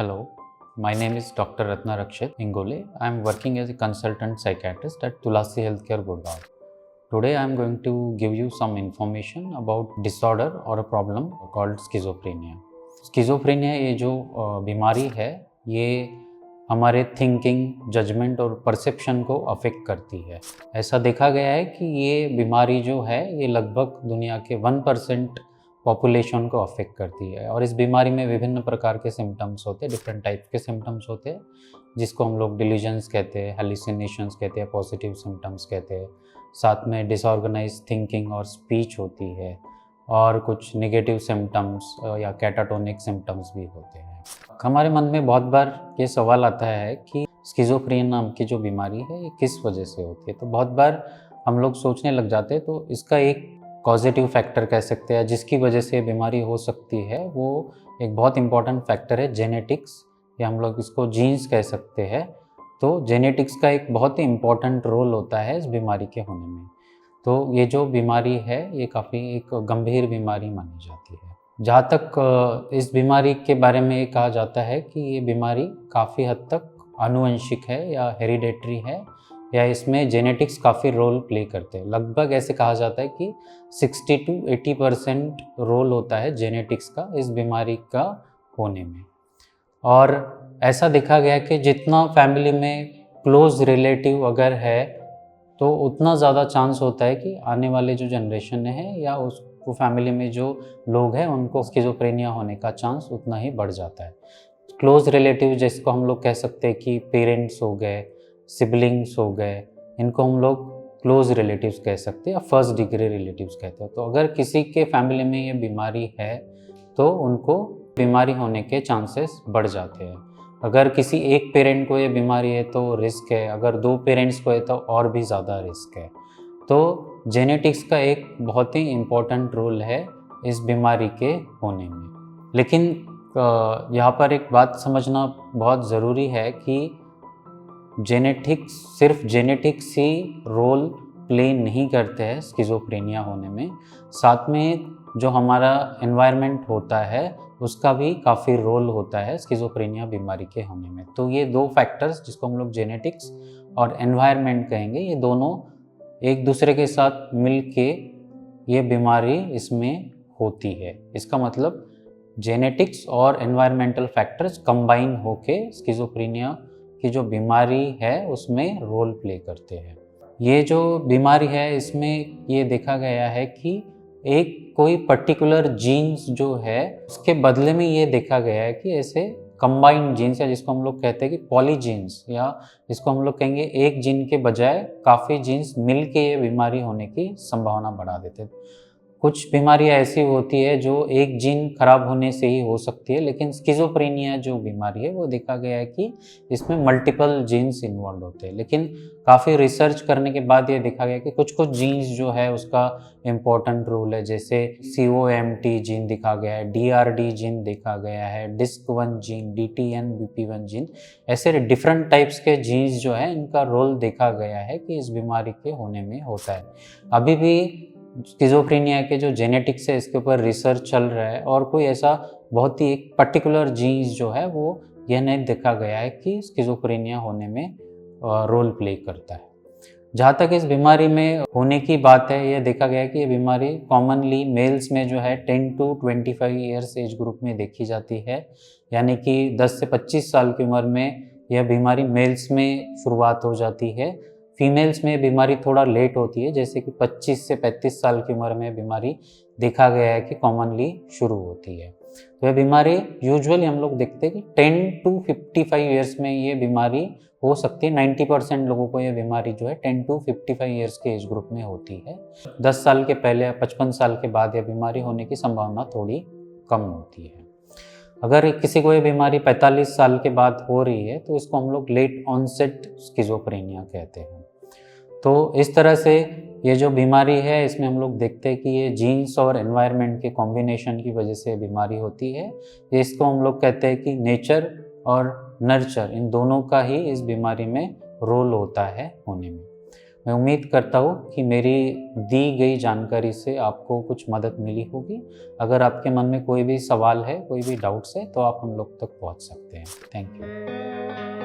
Hello, my name is Dr. Ratna Rakshit Ingole. I am working as a consultant psychiatrist at Tulasi Healthcare, Gurgaon. Today I am going to give you some information about disorder or a problem called schizophrenia. Schizophrenia ये जो बीमारी है ये हमारे thinking, judgement और perception को affect करती है। ऐसा देखा गया है कि ये बीमारी जो है ये लगभग दुनिया के 1% पॉपुलेशन को अफेक्ट करती है और इस बीमारी में विभिन्न प्रकार के सिम्टम्स होते हैं, डिफरेंट टाइप के सिम्टम्स होते हैं जिसको हम लोग डिल्यूजन्स कहते हैं, हेलुसिनेशंस कहते हैं, पॉजिटिव सिम्टम्स कहते हैं। साथ में डिसऑर्गेनाइज थिंकिंग और स्पीच होती है और कुछ नेगेटिव सिम्टम्स या कैटाटोनिक सिम्टम्स भी होते हैं। हमारे मन में बहुत बार ये सवाल आता है कि स्किज़ोफ्रेनिया नाम की जो बीमारी है ये किस वजह से होती है। तो बहुत बार हम लोग सोचने लग जाते हैं तो इसका एक पॉजिटिव फैक्टर कह सकते हैं जिसकी वजह से बीमारी हो सकती है, वो एक बहुत इंपॉर्टेंट फैक्टर है जेनेटिक्स, या हम लोग इसको जीन्स कह सकते हैं। तो जेनेटिक्स का एक बहुत ही इम्पॉर्टेंट रोल होता है इस बीमारी के होने में। तो ये जो बीमारी है ये काफ़ी एक गंभीर बीमारी मानी जाती है। जहाँ तक इस बीमारी के बारे में ये कहा जाता है कि ये बीमारी काफ़ी हद तक आनुवंशिक है या हेरिडेटरी है, या इसमें जेनेटिक्स काफ़ी रोल प्ले करते हैं। लगभग ऐसे कहा जाता है कि 60 to 80% रोल होता है जेनेटिक्स का इस बीमारी का होने में। और ऐसा देखा गया कि जितना फैमिली में क्लोज रिलेटिव अगर है तो उतना ज़्यादा चांस होता है कि आने वाले जो जनरेशन है या उसको फैमिली में जो लोग हैं उनको स्किज़ोफ्रेनिया होने का चांस उतना ही बढ़ जाता है। क्लोज रिलेटिव जिसको हम लोग कह सकते हैं कि पेरेंट्स हो गए, सिबलिंग्स हो गए, इनको हम लोग क्लोज रिलेटिव्स कह सकते हैं या फर्स्ट डिग्री रिलेटिव्स कहते हैं। तो अगर किसी के फैमिली में ये बीमारी है तो उनको बीमारी होने के चांसेस बढ़ जाते हैं। अगर किसी एक पेरेंट को ये बीमारी है तो रिस्क है, अगर 2 पेरेंट्स को है तो और भी ज़्यादा रिस्क है। तो जेनेटिक्स का एक बहुत ही इम्पोर्टेंट रोल है इस बीमारी के होने में। लेकिन यहाँ पर एक बात समझना बहुत ज़रूरी है कि सिर्फ जेनेटिक्स ही रोल प्ले नहीं करते हैं स्किज़ोफ्रेनिया होने में, साथ में जो हमारा एनवायरनमेंट होता है उसका भी काफ़ी रोल होता है स्किज़ोफ्रेनिया बीमारी के होने में। तो ये 2 फैक्टर्स जिसको हम लोग जेनेटिक्स और एनवायरनमेंट कहेंगे, ये दोनों एक दूसरे के साथ मिल के ये बीमारी इसमें होती है। इसका मतलब जेनेटिक्स और एनवायरमेंटल फैक्टर्स कंबाइन होके स्किज़ोफ्रेनिया की जो बीमारी है उसमें रोल प्ले करते हैं। ये जो बीमारी है इसमें ये देखा गया है कि एक कोई पर्टिकुलर जीन्स जो है उसके बदले में ये देखा गया है कि ऐसे कंबाइंड जीन्स, या जिसको हम लोग कहते हैं कि पॉलीजीन्स, या जिसको हम लोग कहेंगे एक जीन के बजाय काफ़ी जीन्स मिल के ये बीमारी होने की संभावना बढ़ा देते हैं। कुछ बीमारियाँ ऐसी होती है जो एक जीन खराब होने से ही हो सकती है, लेकिन स्किज़ोफ्रेनिया जो बीमारी है वो देखा गया है कि इसमें मल्टीपल जीन्स इन्वॉल्व होते हैं। लेकिन काफ़ी रिसर्च करने के बाद ये देखा गया कि कुछ जीन्स जो है उसका इम्पोर्टेंट रोल है, जैसे COMT जीन देखा गया है, DRD जीन देखा गया है, DISC1 gene, DTN BP1 gene, ऐसे डिफरेंट टाइप्स के जीन्स जो है इनका रोल देखा गया है कि इस बीमारी के होने में होता है। अभी भी स्किज़ोफ्रेनिया के जो जेनेटिक्स है इसके ऊपर रिसर्च चल रहा है और कोई ऐसा बहुत ही एक पर्टिकुलर जीन्स जो है वो यह नहीं देखा गया है कि स्किज़ोफ्रेनिया होने में रोल प्ले करता है। जहाँ तक इस बीमारी में होने की बात है, यह देखा गया है कि ये बीमारी कॉमनली मेल्स में जो है 10 to 25 ईयर्स एज ग्रुप में देखी जाती है, यानी कि 10 से 25 साल की उम्र में यह बीमारी मेल्स में शुरुआत हो जाती है। फीमेल्स में बीमारी थोड़ा लेट होती है, जैसे कि 25 से 35 साल की उम्र में बीमारी देखा गया है कि कॉमनली शुरू होती है। तो यह बीमारी यूजुअली हम लोग देखते हैं कि 10 to 55 ईयर्स में ये बीमारी हो सकती है। 90% लोगों को ये बीमारी जो है 10 to 55 ईयर्स के एज ग्रुप में होती है। 10 साल के पहले या 55 साल के बाद यह बीमारी होने की संभावना थोड़ी कम होती है। अगर किसी को ये बीमारी 45 साल के बाद हो रही है तो इसको हम लोग लेट ऑनसेट स्किज़ोफ्रेनिया कहते हैं। तो इस तरह से ये जो बीमारी है इसमें हम लोग देखते हैं कि ये जीन्स और एनवायरनमेंट के कॉम्बिनेशन की वजह से बीमारी होती है। इसको हम लोग कहते हैं कि नेचर और नर्चर इन दोनों का ही इस बीमारी में रोल होता है होने में। मैं उम्मीद करता हूँ कि मेरी दी गई जानकारी से आपको कुछ मदद मिली होगी। अगर आपके मन में कोई भी सवाल है, कोई भी डाउट्स है, तो आप हम लोग तक पहुँच सकते हैं। Thank you.